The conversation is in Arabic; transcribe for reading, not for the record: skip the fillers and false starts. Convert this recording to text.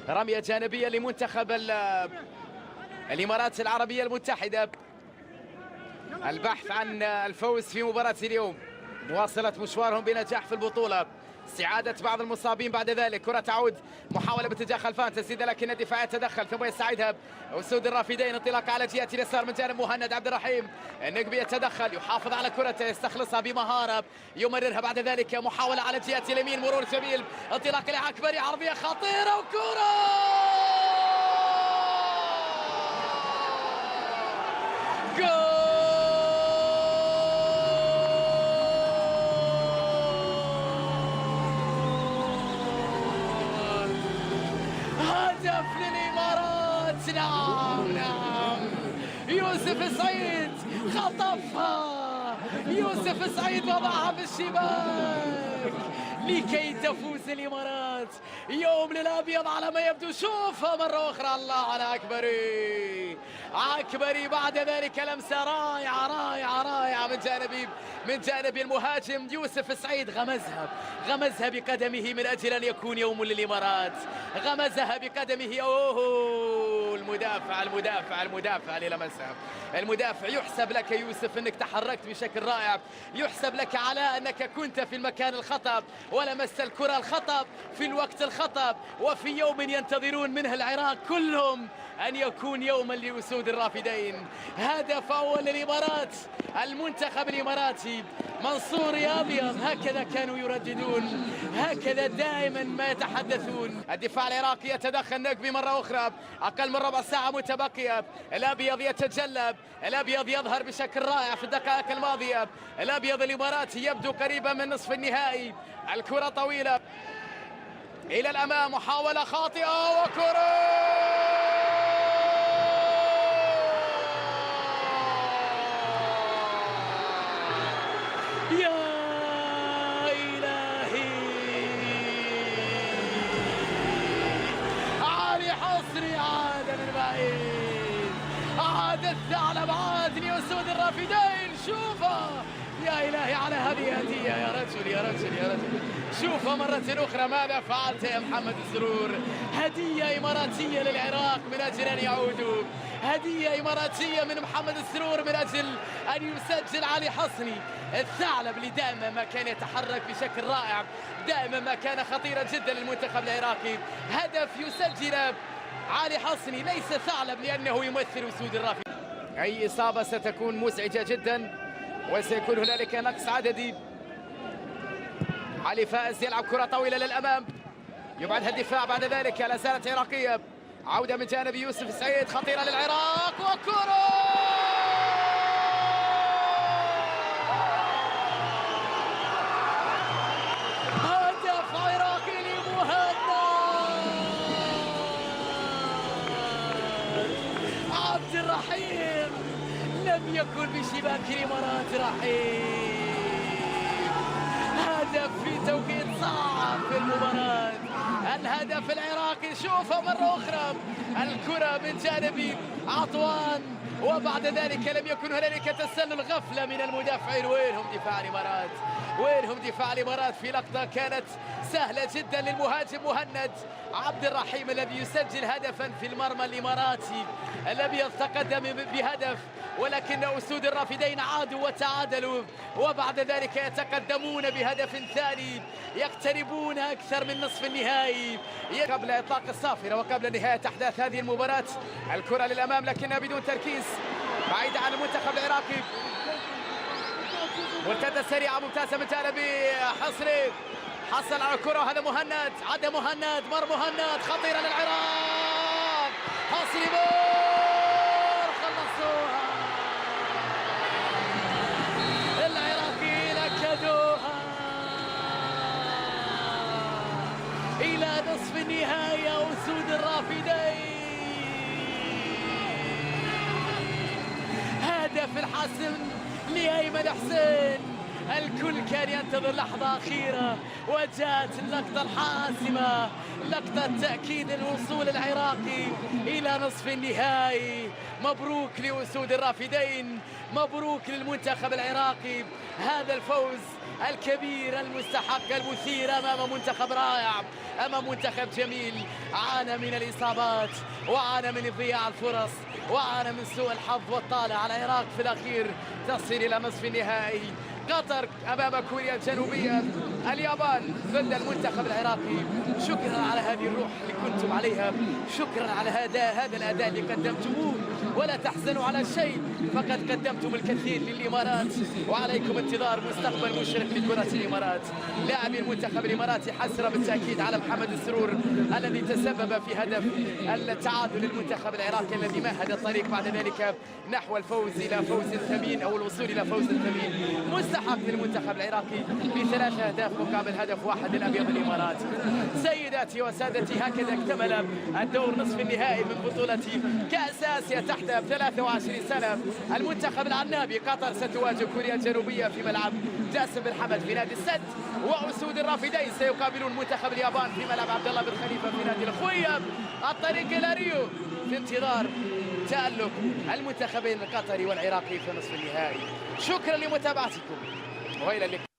رمية جانبية لمنتخب الإمارات العربية المتحدة. البحث عن الفوز في مباراة اليوم، مواصلة مشوارهم بنجاح في البطولة، استعادة بعض المصابين بعد ذلك. كرة تعود، محاولة باتجاه خلفان، تسديدة لكن الدفاع يتدخل ثم يستعيدها أسود الرافدين. انطلاق على جهة اليسار من جانب مهند عبد الرحيم، النقبي يتدخل يحافظ على كرته، يستخلصها بمهارة، يمررها بعد ذلك محاولة على جهة اليمين، مرور جميل، انطلاق لعكبري، عرضية خطيرة وكرة جول. هدف للإمارات. نعم يوسف سعيد خطفها، يوسف سعيد وضعها في الشباك لكي تفوز الإمارات. يوم للأبيض على ما يبدو. شوفها مرة أخرى، الله على عكبري، عكبري بعد ذلك لمسة رائعة رائعة رائعة من جانب المهاجم يوسف سعيد. غمزها بقدمه من أجل أن يكون يوم للإمارات، غمزها بقدمه. أوه المدافع اللي لمسها. المدافع يحسب لك يوسف أنك تحركت بشكل رائع، يحسب لك على أنك كنت في المكان الخطأ ولمست الكرة الخطأ في الوقت الخطأ، وفي يوم ينتظرون منه العراق كلهم أن يكون يوما لأسود الرافدين. هدف أول للإمارات، المنتخب الإماراتي. منصور يا أبيض، هكذا كانوا يرددون، هكذا دائما ما يتحدثون. الدفاع العراقي يتدخل، نقبي مرة أخرى، أقل من ربع ساعة متبقية. الأبيض يتجلب، الأبيض يظهر بشكل رائع في الدقائق الماضية. الأبيض الإماراتي يبدو قريبا من نصف النهائي. الكرة طويلة إلى الأمام، محاولة خاطئة وكرة يا إلهي. علي حصري عاد من بعيد، عاد الثعلب، عاد لأسود الرافدين. شوفها يا إلهي على هذه هدية يا رجل يا رجل يا رجل. شوفها مرة أخرى ماذا فعلت يا محمد السرور. هدية إماراتية للعراق من أجل أن يعودوا، هدية إماراتية من محمد السرور من أجل أن يسجل علي حصني. الثعلب اللي دائما ما كان يتحرك بشكل رائع، دائما ما كان خطيرا جدا للمنتخب العراقي. هدف يسجل علي حصني، ليس ثعلب لأنه يمثل أسود الرافدين. أي إصابة ستكون مزعجة جدا وسيكون هنالك نقص عددي. علي فائز يلعب كرة طويلة للأمام، يبعدها الدفاع بعد ذلك. لا زالت عراقية، عودة من جانب يوسف سعيد خطيرة للعراق وكرة هدف عراقي لمهند عبد الرحيم. لم يكن بشباك الإمارات رحيم. هدف في توقيت صعب في المباراة، الهدف العراقي. شوفها مرة أخرى، الكرة من جانب عطوان، وبعد ذلك لم يكن هنالك تسلل، غفلة من المدافعين. وينهم دفاع الإمارات، وينهم دفاع الإمارات في لقطة كانت سهلة جدا للمهاجم مهند عبد الرحيم الذي يسجل هدفا في المرمى الإماراتي. الأبيض تقدم بهدف، ولكن أسود الرافدين عادوا وتعادلوا، وبعد ذلك يتقدمون بهدف ثاني، يقتربون أكثر من نصف النهائي. قبل إطلاق الصافرة وقبل نهاية أحداث هذه المباراة، الكرة للأمام لكنها بدون تركيز، بعيدة عن المنتخب العراقي. مرتدة سريعة ممتازة من جانب حصري، حصل على الكرة، وهذا مهند، عدى مهند، مر مهند، خطيرة للعراق. حصري مر، خلصوها العراقيين، أكدوها إلى نصف النهائي. أسود الرافدين، هدف الحسم لأيمن حسين. الكل كان ينتظر لحظة أخيرة وجاءت اللقطة الحاسمة، لقطة تأكيد الوصول العراقي إلى نصف النهائي. مبروك لأسود الرافدين، مبروك للمنتخب العراقي، هذا الفوز الكبير المستحق المثير أمام منتخب رائع، أمام منتخب جميل عانى من الإصابات وعانى من ضياع الفرص وعانى من سوء الحظ والطالع على العراق في الأخير تصل إلى نصف النهائي. قطر أمام كوريا الجنوبية، اليابان ضد المنتخب العراقي. شكرا على هذه الروح اللي كنتم عليها، شكرا على هذا الأداء اللي قدمتموه، ولا تحزنوا على شيء فقد قدمتم الكثير للإمارات، وعليكم انتظار مستقبل مشرق لكرة الإمارات. لاعبي المنتخب الإماراتي حسرة بالتأكيد على محمد السرور الذي تسبب في هدف التعادل للمنتخب العراقي الذي مهد الطريق بعد ذلك نحو الفوز إلى فوز ثمين أو الوصول إلى فوز ثمين مستحق للمنتخب العراقي ب3 أهداف مقابل هدف واحد للأبيض الإماراتي. سيداتي وسادتي، هكذا اكتمل الدور نصف النهائي من بطولة كأس آسيا تحت 23 سنة. المنتخب العنابي قطر ستواجه كوريا الجنوبية في ملعب جاسم بن حمد في نادي السد، وأسود الرافدين سيقابلون منتخب اليابان في ملعب عبد الله بن خليفة في نادي الخوية. الطريق إلى ريو في انتظار تألق المنتخبين القطري والعراقي في نصف النهائي. شكرا لمتابعتكم وإلى اللقاء.